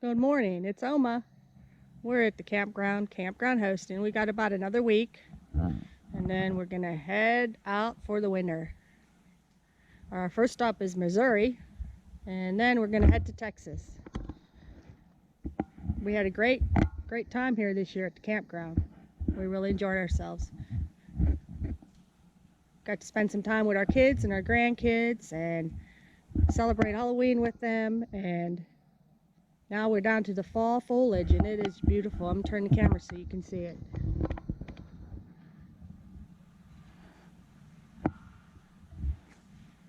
Good morning, it's Oma. We're at the campground hosting. We got about another week, and then we're gonna head out for the winter. Our first stop is Missouri, and then we're gonna head to Texas. We had a great time here this year at the campground. We really enjoyed ourselves. Got to spend some time with our kids and our grandkids and celebrate Halloween with them, and now we're down to the fall foliage, and it is beautiful. I'm turning the camera so you can see it.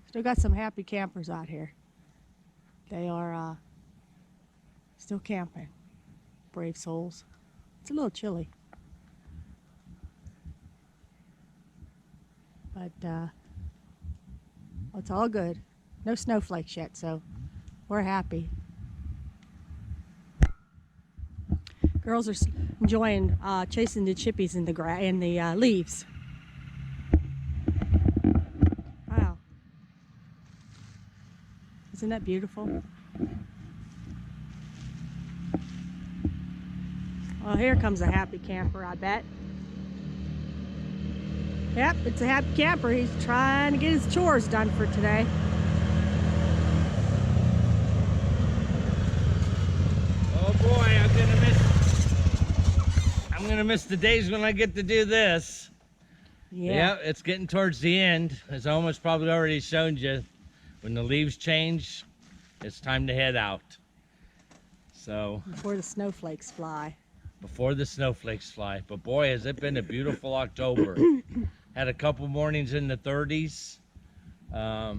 Still got some happy campers out here. They are still camping. Brave souls. It's a little chilly, but it's all good. No snowflakes yet, so we're happy. Girls are enjoying chasing the chippies in the leaves. Wow, isn't that beautiful? Well, here comes a happy camper, I bet. Yep, it's a happy camper. He's trying to get his chores done for today. Oh boy, I'm gonna miss the days when I get to do this. Yeah, It's getting towards the end. As Oma's probably already shown you, when the leaves change, it's time to head out. So before the snowflakes fly. before the snowflakes fly. But boy, has it been a beautiful October. Had a couple mornings in the 30s. But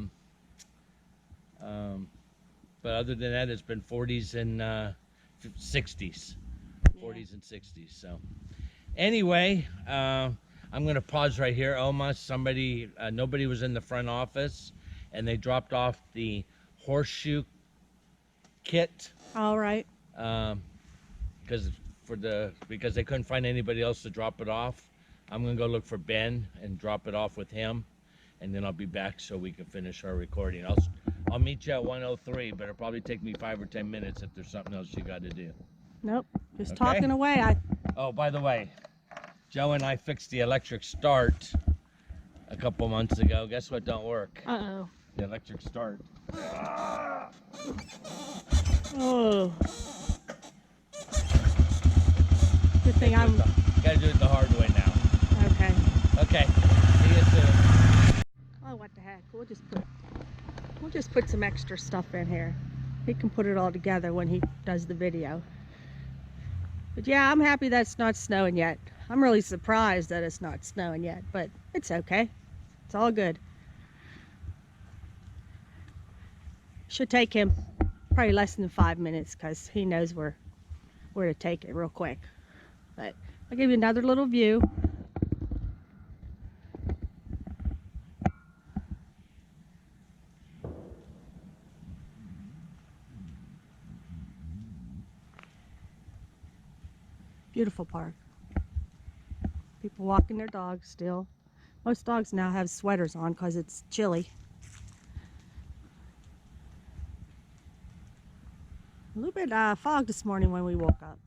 other than that, it's been 40s and 60s. 40s and 60s. So anyway, I'm going to pause right here. Oma, nobody was in the front office, and they dropped off the horseshoe kit. All right. Because they couldn't find anybody else to drop it off. I'm gonna go look for Ben and drop it off with him, and then I'll be back so we can finish our recording. I'll meet you at 103, but it'll probably take me 5 or 10 minutes if there's something else you got to do. Nope, just Okay. talking away. Oh, by the way, Joe and I fixed the electric start a couple months ago. Guess what don't work? Uh-oh. The electric start. Oh. Good thing Gotta do it the hard way now. Okay. Okay, see you soon. Oh, what the heck? We'll just put some extra stuff in here. He can put it all together when he does the video. But yeah, I'm happy that it's not snowing yet. I'm really surprised that it's not snowing yet, but it's okay. It's all good. Should take him probably less than 5 minutes because he knows where to take it real quick. But I'll give you another little view. Beautiful park. People walking their dogs still. Most dogs now have sweaters on because it's chilly. A little bit fog this morning when we woke up.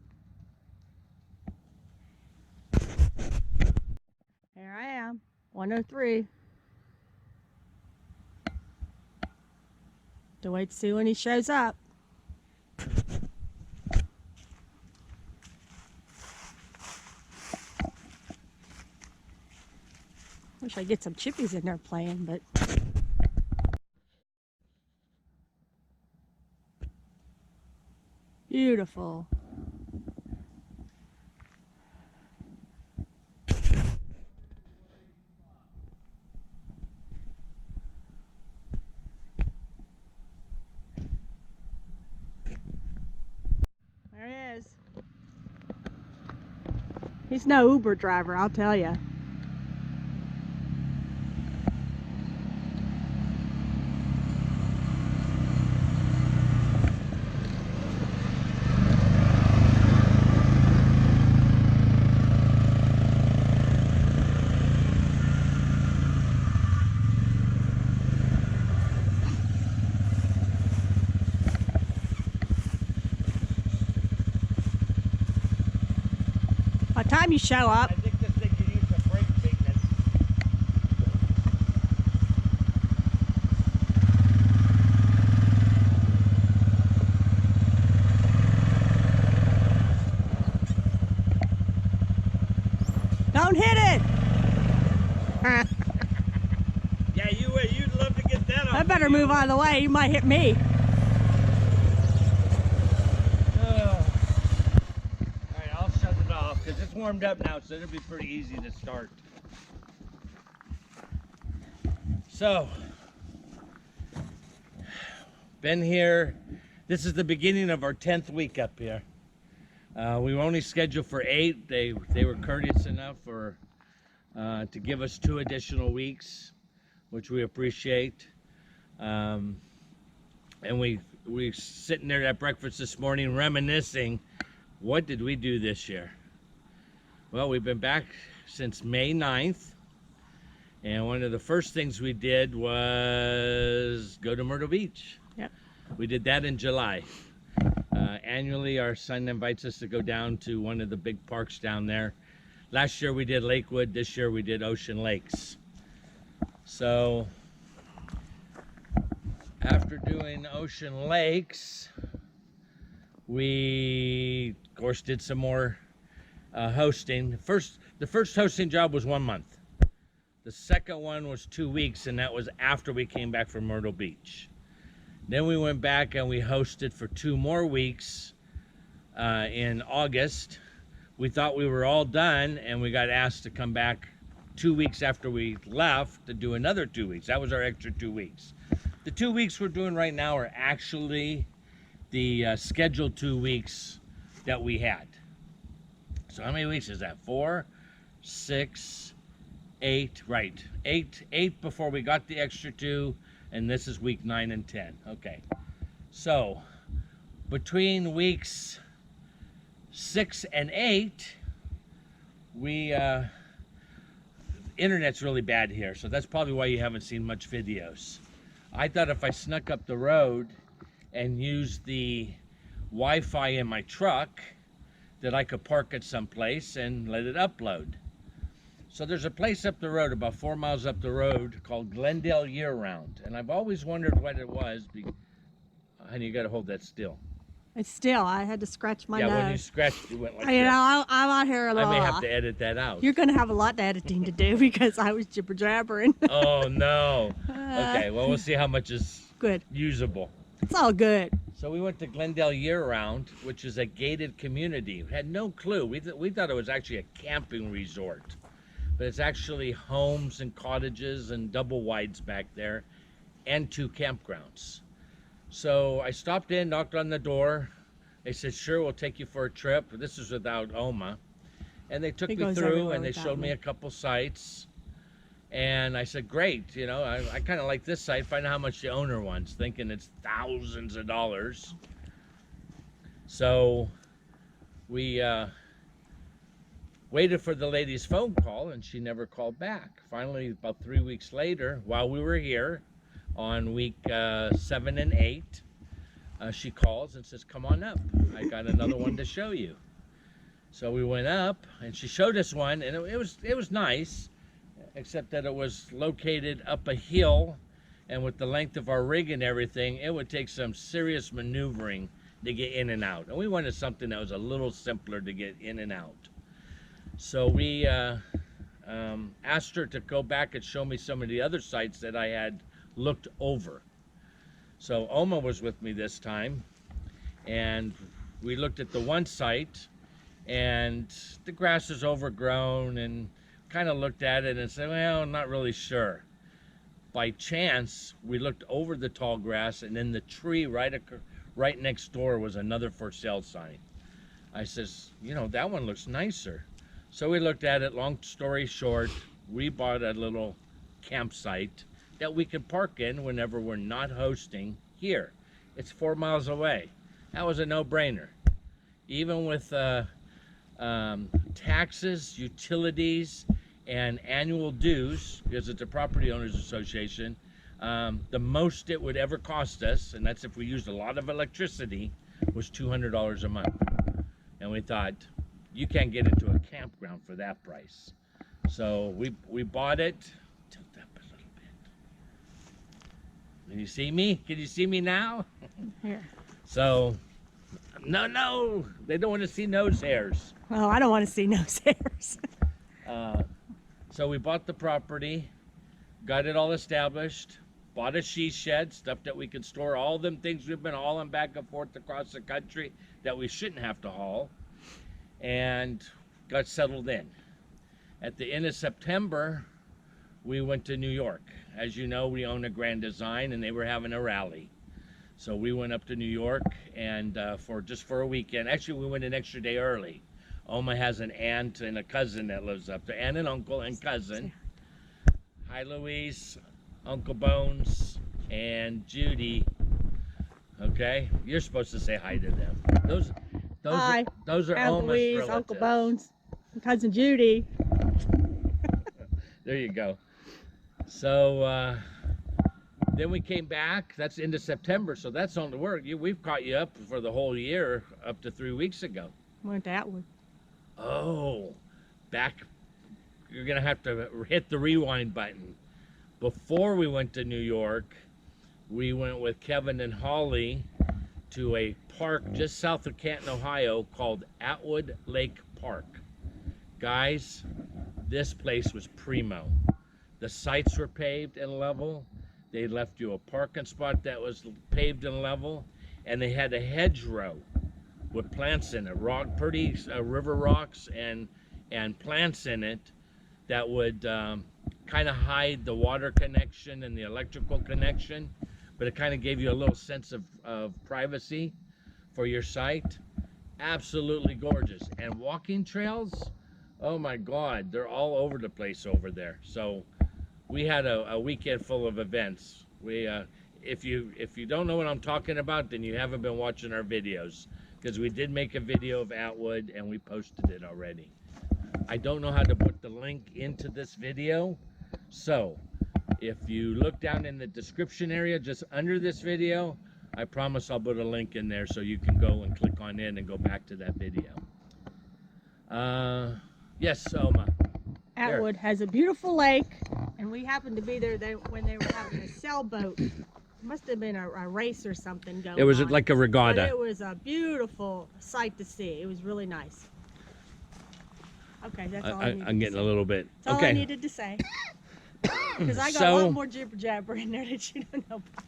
Here I am, 103. To wait to see when he shows up. Wish I'd get some chippies in there playing, but beautiful. There he is. He's no Uber driver, I'll tell you. time you show up. I think this thing could use some brake maintenance. Don't hit it. Yeah, you'd love to get that on. I better move out of the way. You might hit me. Alright, I'll shut it off because it's warmed up now, so it'll be pretty easy to start. So, been here. This is the beginning of our 10th week up here. We were only scheduled for 8. They were courteous enough to give us 2 additional weeks, which we appreciate. And we sitting there at breakfast this morning reminiscing, what did we do this year? Well, we've been back since May 9th, and one of the first things we did was go to Myrtle Beach. Yep. We did that in July. Annually, our son invites us to go down to one of the big parks down there. Last year we did Lakewood, this year we did Ocean Lakes. So, after doing Ocean Lakes, we, of course, did some more hosting. The first hosting job was 1 month. The second one was 2 weeks, and that was after we came back from Myrtle Beach. Then we went back and we hosted for 2 more weeks in August. We thought we were all done, and we got asked to come back 2 weeks after we left to do another 2 weeks. That was our extra 2 weeks. The 2 weeks we're doing right now are actually the scheduled 2 weeks that we had. So how many weeks is that? 4, 6, 8, right. 8 before we got the extra 2, and this is week 9 and 10. Okay. So between weeks 6 and 8, internet's really bad here, so that's probably why you haven't seen much videos. I thought if I snuck up the road and used the Wi-Fi in my truck, that I could park at some place and let it upload. So there's a place up the road, about 4 miles up the road, called Glendale Year Round, and I've always wondered what it was. Honey, you gotta hold that still. It's still, I had to scratch my Yeah, nose. when you scratched, it went like You this. know, I'm out here a I little. may have to edit that out. You're going to have a lot of editing to do because I was jibber jabbering. Oh no. Okay, well, we'll see how much is Good. usable. It's all good. So we went to Glendale Year Round, which is a gated community. We had no clue. We thought it was actually a camping resort, but it's actually homes and cottages and double wides back there, and 2 campgrounds. So I stopped in, knocked on the door. They said, sure, we'll take you for a trip. This is without Oma. And they took He me goes through, everywhere and they without showed me me. a couple sites. And I said, great, you know, I kind of like this site. Find out how much the owner wants, thinking it's thousands of dollars. So we waited for the lady's phone call, and she never called back. Finally, about 3 weeks later, while we were here on week 7 and 8, she calls and says, come on up. I got another one to show you. So we went up, and she showed us one, and it was nice, except that it was located up a hill, and with the length of our rig and everything, it would take some serious maneuvering to get in and out. And we wanted something that was a little simpler to get in and out. So we asked her to go back and show me some of the other sites that I had looked over. So Oma was with me this time, and we looked at the one site, and the grass is overgrown, and kind of looked at it and said, well, I'm not really sure. By chance, we looked over the tall grass, and in the tree right next door was another for sale sign. I says, you know, that one looks nicer. So we looked at it. Long story short, we bought a little campsite that we could park in whenever we're not hosting here. It's 4 miles away. That was a no-brainer. Even with taxes, utilities, and annual dues, because it's a property owners association, the most it would ever cost us, and that's if we used a lot of electricity, was $200 a month. And we thought, you can't get into a campground for that price. So we bought it. Tilt up a little bit. Can you see me? Can you see me now? Here. So, no, they don't want to see nose hairs. Well, I don't want to see nose hairs. So we bought the property, got it all established, bought a she shed, stuff that we can store all them things we've been hauling back and forth across the country that we shouldn't have to haul, and got settled in. At the end of September, we went to New York. As you know, we own a Grand Design, and they were having a rally. So we went up to New York, and for a weekend. Actually, we went an extra day early. Oma has an aunt and a cousin that lives up there, aunt and uncle and cousin. Hi, Louise, Uncle Bones, and Judy. Okay, you're supposed to say hi to them. Hi. Those are Aunt Oma's Louise, relatives. Uncle Bones, and Cousin Judy. There you go. So then we came back. That's into September, so that's on the work. We've caught you up for the whole year up to 3 weeks ago. Went to Atwood. Oh, back. You're gonna have to hit the rewind button. Before we went to New York, we went with Kevin and Holly to a park just south of Canton, Ohio called Atwood Lake Park. Guys, this place was primo. The sites were paved and level. They left you a parking spot that was paved and level, and they had a hedgerow with plants in it, pretty river rocks and plants in it that would kind of hide the water connection and the electrical connection, but it kind of gave you a little sense of privacy for your site. Absolutely gorgeous. And walking trails, oh my God, they're all over the place over there. So we had a weekend full of events. If you don't know what I'm talking about, then you haven't been watching our videos, because we did make a video of Atwood and we posted it already. I don't know how to put the link into this video, so if you look down in the description area just under this video, I promise I'll put a link in there so you can go and click on in and go back to that video. Yes, Oma. Atwood has a beautiful lake, and we happened to be there when they were having a sailboat. It must have been a race or something going on. It was like a regatta. But it was a beautiful sight to see. It was really nice. Okay, that's all I needed I'm getting to say. a little bit. That's all Okay. I needed to say. Because I got a lot more jibber jabber in there that you don't know about.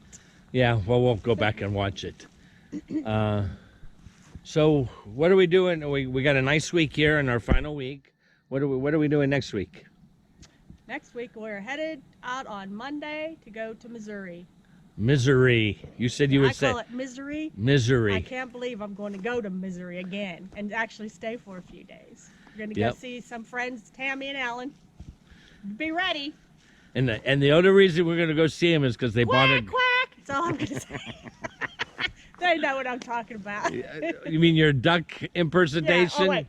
Yeah, well, we'll go back and watch it. So what are we doing? We got a nice week here in our final week. What are we doing next week? Next week we're headed out on Monday to go to Missouri. Missouri. You said you would say. I call it Misery. Misery. I can't believe I'm going to go to Missouri again and actually stay for a few days. We're going to go see some friends, Tammy and Alan. Be ready. And the other reason we're gonna go see him is because they bought it. Quack, quack. That's all I'm going to say. They know what I'm talking about. You mean your duck impersonation? Yeah. Oh, wait.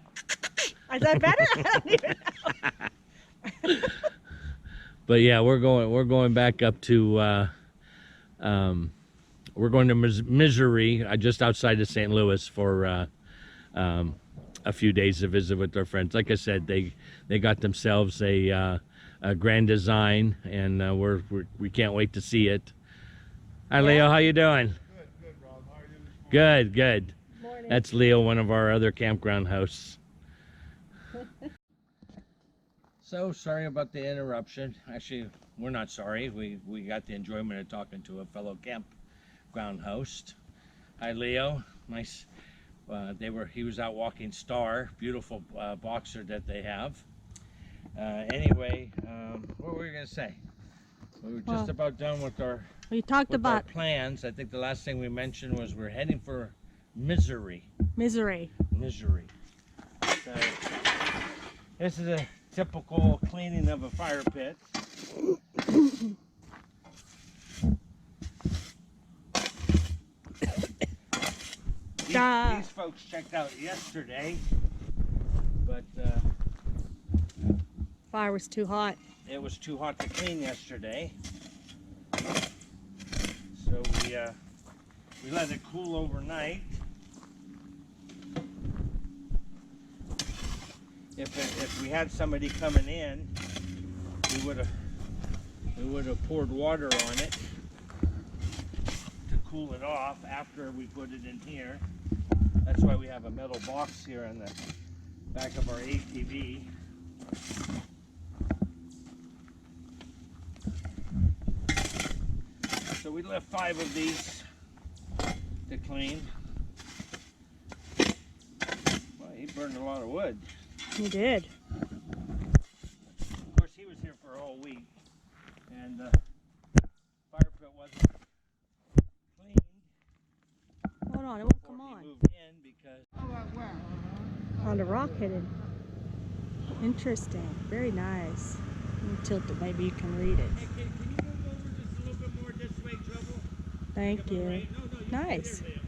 Is that better? I don't even know. But yeah, we're going back up to we're going to Missouri, just outside of St. Louis, for a few days to visit with our friends. Like I said, they got themselves a Grand Design, and we can't wait to see it. Hi, Leo. How you doing? Good, Rob. How are you this morning? Good. Morning. That's Leo, one of our other campground hosts. So sorry about the interruption. Actually, we're not sorry. We got the enjoyment of talking to a fellow campground host. Hi, Leo. Nice. He was out walking Star, beautiful boxer that they have. Anyway, what were we gonna say? We were just about done with our We talked about plans. I think the last thing we mentioned was we're heading for Missouri. Misery. Missouri. So this is a typical cleaning of a fire pit. These folks checked out yesterday, but Fire was too hot. it was too hot to clean yesterday. So we let it cool overnight. if we had somebody coming in, we would have poured water on it to cool it off after we put it in here. That's why we have a metal box here on the back of our ATV. So we left 5 of these to clean. Well, he burned a lot of wood. You did. Of course, he was here for a whole week, and the fire pit wasn't cleaned Hold on, it won't before come he on. moved in because On the rock hidden. Interesting. Very nice. Let me tilt it, maybe you can read it. Hey, can you move over just a little bit more this way, Trouble? Thank Come on, you. right? No, you Nice. stay there,